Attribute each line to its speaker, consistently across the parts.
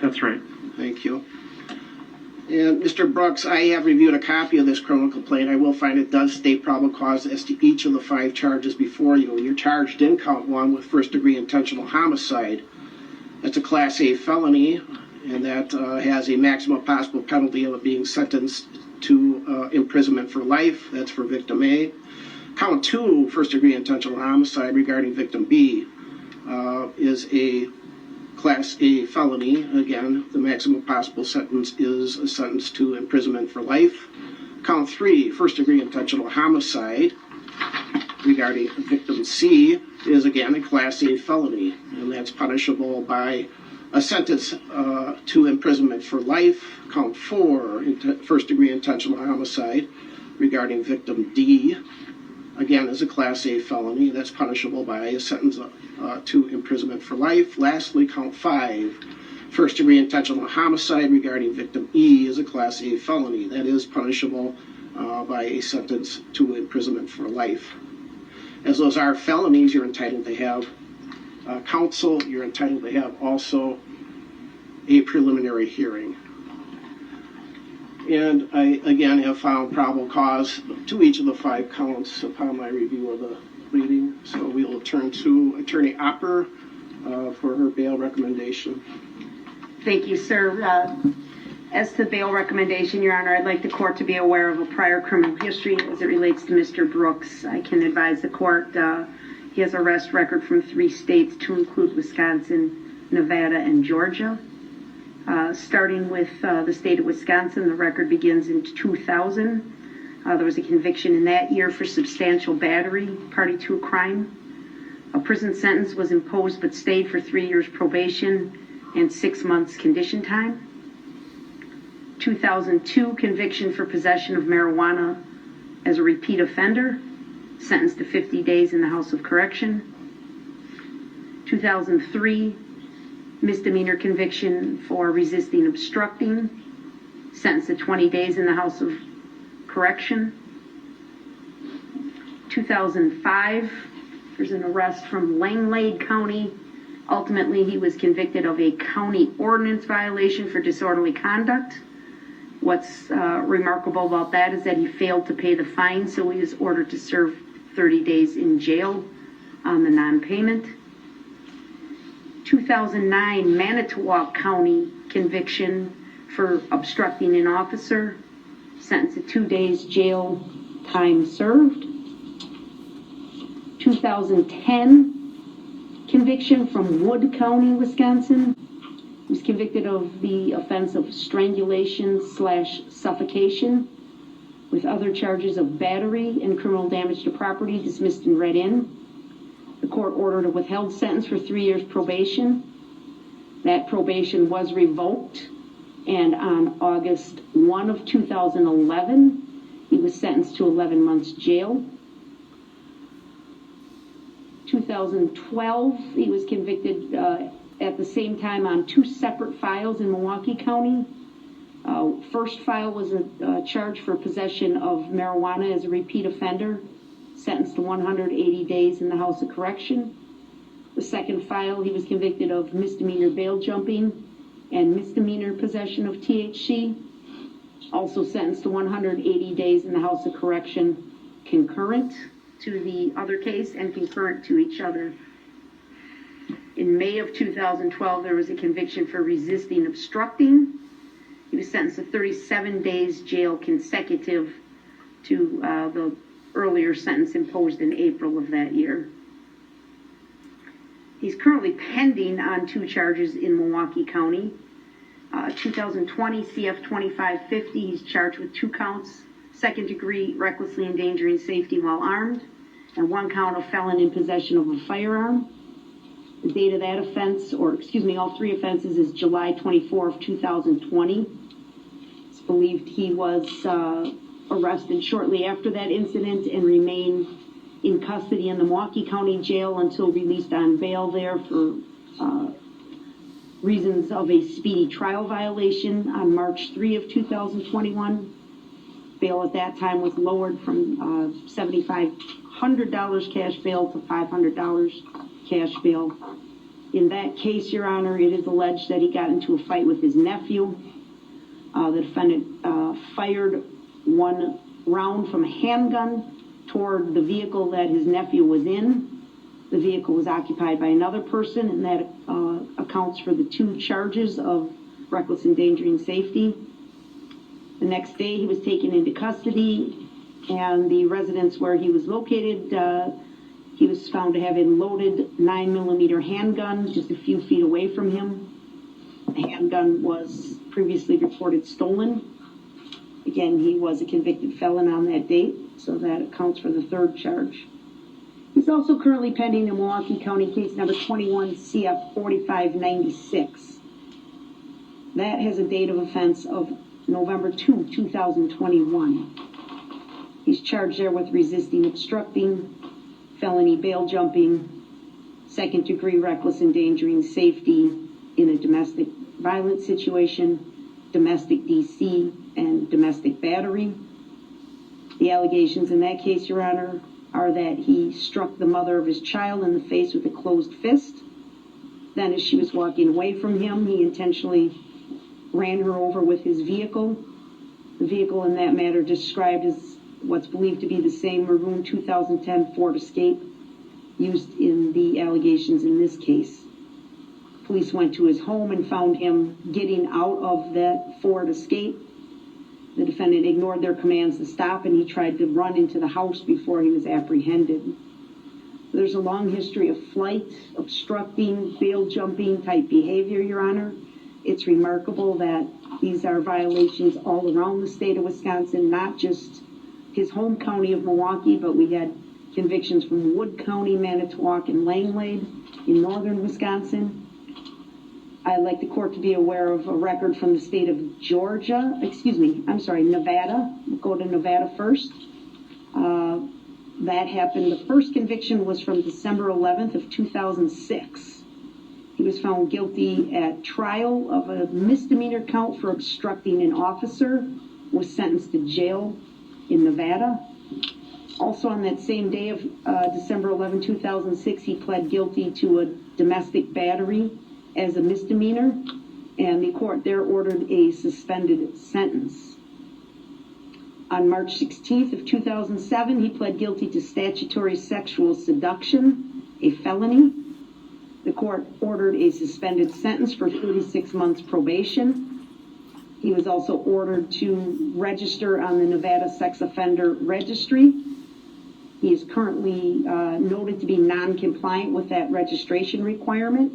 Speaker 1: That's right.
Speaker 2: Thank you. And Mr. Brooks, I have reviewed a copy of this criminal complaint. I will find it does state probable cause as to each of the 5 charges before you. You're charged in count 1 with first-degree intentional homicide. That's a Class A felony, and that has a maximum possible penalty of being sentenced to imprisonment for life. That's for victim A. Count 2, first-degree intentional homicide regarding victim B, is a Class A felony. Again, the maximum possible sentence is a sentence to imprisonment for life. Count 3, first-degree intentional homicide regarding victim C, is again a Class A felony, and that's punishable by a sentence to imprisonment for life. Count 4, first-degree intentional homicide regarding victim D, again is a Class A felony. That's punishable by a sentence to imprisonment for life. Lastly, count 5, first-degree intentional homicide regarding victim E, is a Class A felony. That is punishable by a sentence to imprisonment for life. As those are felonies, you're entitled to have counsel. You're entitled to have also a preliminary hearing. And I, again, have found probable cause to each of the 5 counts upon my review of the pleading. So we will turn to Attorney Opper for her bail recommendation.
Speaker 3: Thank you, sir. As to bail recommendation, Your Honor, I'd like the court to be aware of a prior criminal history as it relates to Mr. Brooks. I can advise the court he has arrest record from 3 states to include Wisconsin, Nevada, and Georgia. Starting with the state of Wisconsin, the record begins in 2000. There was a conviction in that year for substantial battery, party to a crime. A prison sentence was imposed but stayed for 3 years probation and 6 months condition time. 2002, conviction for possession of marijuana as a repeat offender, sentenced to 50 days in the House of Correction. 2003, misdemeanor conviction for resisting obstructing, sentenced to 20 days in the House of Correction. 2005, there's an arrest from Langlade County. Ultimately, he was convicted of a county ordinance violation for disorderly conduct. What's remarkable about that is that he failed to pay the fine, so he was ordered to serve 30 days in jail on the non-payment. 2009 Manitowoc County conviction for obstructing an officer, sentenced to 2 days jail, time served. 2010 conviction from Wood County, Wisconsin. He was convicted of the offense of strangulation/suffocation with other charges of battery and criminal damage to property dismissed and read in. The court ordered a withheld sentence for 3 years probation. That probation was revoked, and on August 1 of 2011, he was sentenced to 11 months jail. 2012, he was convicted at the same time on 2 separate files in Milwaukee County. First file was a charge for possession of marijuana as a repeat offender, sentenced to 180 days in the House of Correction. The second file, he was convicted of misdemeanor bail jumping and misdemeanor possession of THC, also sentenced to 180 days in the House of Correction, concurrent to the other case and concurrent to each other. In May of 2012, there was a conviction for resisting obstructing. He was sentenced to 37 days jail consecutive to the earlier sentence imposed in April of that year. He's currently pending on 2 charges in Milwaukee County. 2020 CF 2550, he's charged with 2 counts, second degree recklessly endangering safety while armed, and 1 count of felon in possession of a firearm. The date of that offense, all 3 offenses, is July 24 of 2020. It's believed he was arrested shortly after that incident and remained in custody in the Milwaukee County Jail until released on bail there for reasons of a speedy trial violation on March 3 of 2021. Bail at that time was lowered from $7,500 cash bail to $500 cash bail. In that case, Your Honor, it is alleged that he got into a fight with his nephew. The defendant fired one round from a handgun toward the vehicle that his nephew was in. The vehicle was occupied by another person, and that accounts for the 2 charges of reckless endangering safety. The next day, he was taken into custody, and the residence where he was located, he was found to have a loaded 9mm handgun just a few feet away from him. The handgun was previously reported stolen. Again, he was a convicted felon on that date, so that accounts for the 3rd charge. He's also currently pending in Milwaukee County case number 21 CF 4596. That has a date of offense of November 2, 2021. He's charged there with resisting obstructing, felony bail jumping, 2nd-degree reckless endangering safety in a domestic violence situation, domestic DC, and domestic battery. The allegations in that case, Your Honor, are that he struck the mother of his child in the face with a closed fist. Then as she was walking away from him, he intentionally ran her over with his vehicle. The vehicle in that matter described as what's believed to be the same maroon 2010 Ford Escape used in the allegations in this case. Police went to his home and found him getting out of that Ford Escape. The defendant ignored their commands to stop, and he tried to run into the house before he was apprehended. There's a long history of flight, obstructing, bail jumping type behavior, Your Honor. It's remarkable that these are violations all around the state of Wisconsin, not just his home county of Milwaukee, but we had convictions from Wood County, Manitowoc, and Langlade in northern Wisconsin. I'd like the court to be aware of a record from the state of Nevada. We'll go to Nevada first. That happened, the first conviction was from December 11th of 2006. He was found guilty at trial of a misdemeanor count for obstructing an officer, was sentenced to jail in Nevada. Also on that same day of December 11, 2006, he pled guilty to a domestic battery as a misdemeanor, and the court there ordered a suspended sentence. On March 16th of 2007, he pled guilty to statutory sexual seduction, a felony. The court ordered a suspended sentence for 36 months probation. He was also ordered to register on the Nevada Sex Offender Registry. He is currently noted to be non-compliant with that registration requirement.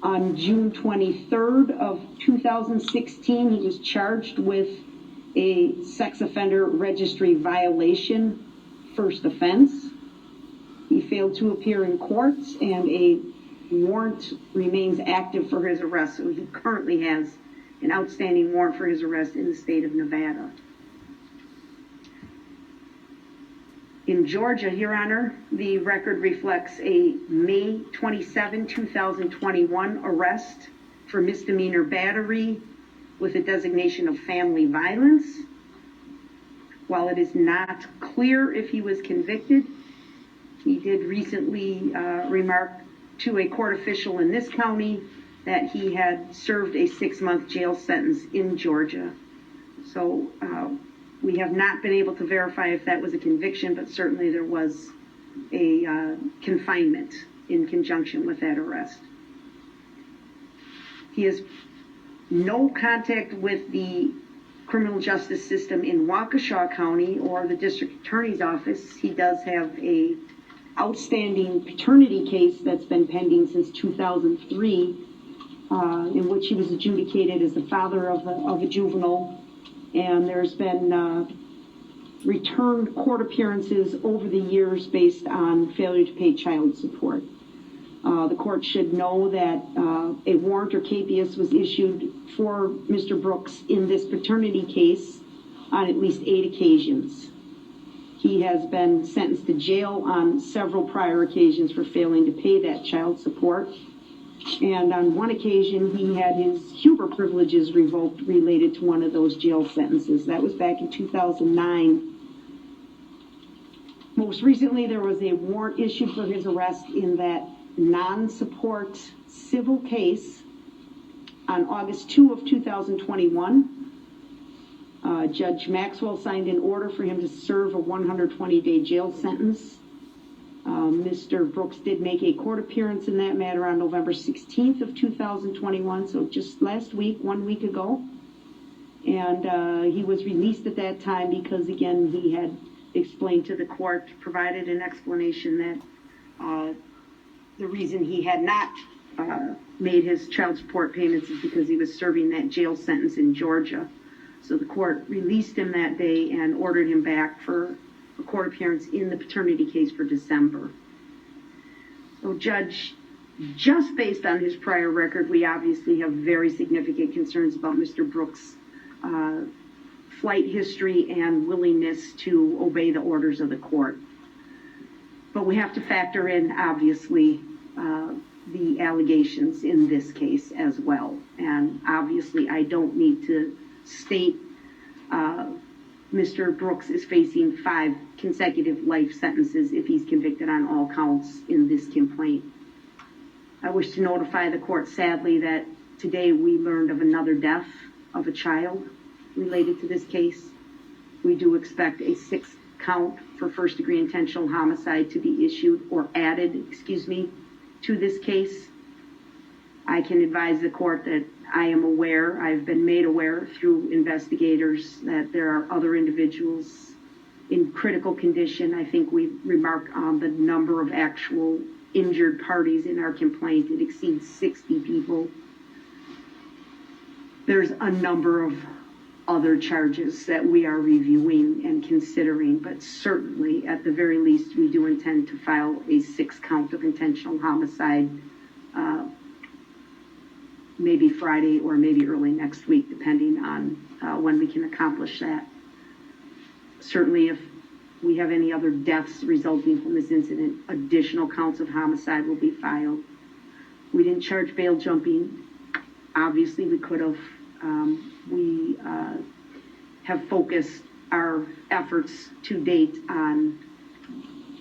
Speaker 3: On June 23rd of 2016, he was charged with a sex offender registry violation, first offense. He failed to appear in court, and a warrant remains active for his arrest. So he currently has an outstanding warrant for his arrest in the state of Nevada. In Georgia, Your Honor, the record reflects a May 27, 2021 arrest for misdemeanor battery with a designation of family violence. While it is not clear if he was convicted, he did recently remark to a court official in this county that he had served a 6-month jail sentence in Georgia. So we have not been able to verify if that was a conviction, but certainly there was a confinement in conjunction with that arrest. He has no contact with the criminal justice system in Waukesha County or the district attorney's office. He does have a outstanding paternity case that's been pending since 2003, in which he was adjudicated as the father of a juvenile, and there's been returned court appearances over the years based on failure to pay child support. The court should know that a warrant or capias was issued for Mr. Brooks in this paternity case on at least 8 occasions. He has been sentenced to jail on several prior occasions for failing to pay that child support. And on one occasion, he had his Huber privileges revoked related to one of those jail sentences. That was back in 2009. Most recently, there was a warrant issued for his arrest in that non-support civil case on August 2 of 2021. Judge Maxwell signed an order for him to serve a 120-day jail sentence. Mr. Brooks did make a court appearance in that matter on November 16th of 2021, so just last week, 1 week ago. And he was released at that time because, again, he had explained to the court, provided an explanation that the reason he had not made his child support payments is because he was serving that jail sentence in Georgia. So the court released him that day and ordered him back for a court appearance in the paternity case for December. So Judge, just based on his prior record, we obviously have very significant concerns about Mr. Brooks' flight history and willingness to obey the orders of the court. But we have to factor in, obviously, the allegations in this case as well. And obviously, I don't need to state Mr. Brooks is facing 5 consecutive life sentences if he's convicted on all counts in this complaint. I wish to notify the court, sadly, that today we learned of another death of a child related to this case. We do expect a 6th count for first-degree intentional homicide to be issued or added, to this case. I can advise the court that I am aware, I've been made aware through investigators that there are other individuals in critical condition. I think we remarked on the number of actual injured parties in our complaint. It exceeds 60 people. There's a number of other charges that we are reviewing and considering, but certainly at the very least we do intend to file a 6th count of intentional homicide maybe Friday or maybe early next week, depending on when we can accomplish that. Certainly if we have any other deaths resulting from this incident, additional counts of homicide will be filed. We didn't charge bail jumping. Obviously we could have. We have focused our efforts to date on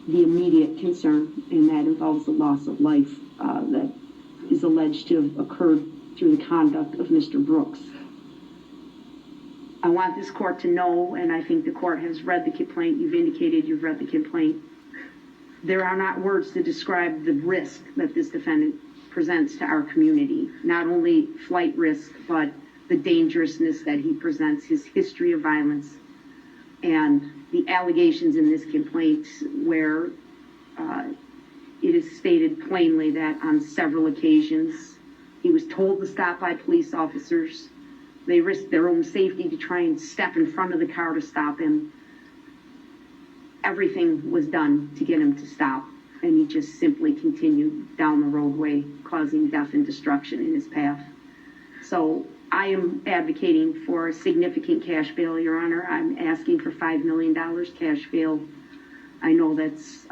Speaker 3: the immediate concern, and that involves the loss of life that is alleged to have occurred through the conduct of Mr. Brooks. I want this court to know, and I think the court has read the complaint, you've indicated you've read the complaint, there are not words to describe the risk that this defendant presents to our community. Not only flight risk, but the dangerousness that he presents, his history of violence, and the allegations in this complaint where it is stated plainly that on several occasions he was told to stop by police officers. They risked their own safety to try and step in front of the car to stop him. Everything was done to get him to stop, and he just simply continued down the roadway, causing death and destruction in his path. So I am advocating for a significant cash bail, Your Honor. I'm asking for $5 million cash bail. I know that's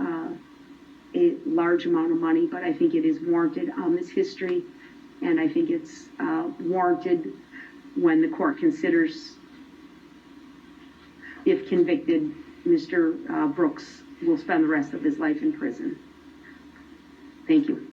Speaker 3: a large amount of money, but I think it is warranted on this history, and I think it's warranted when the court considers, if convicted, Mr. Brooks will spend the rest of his life in prison. Thank you.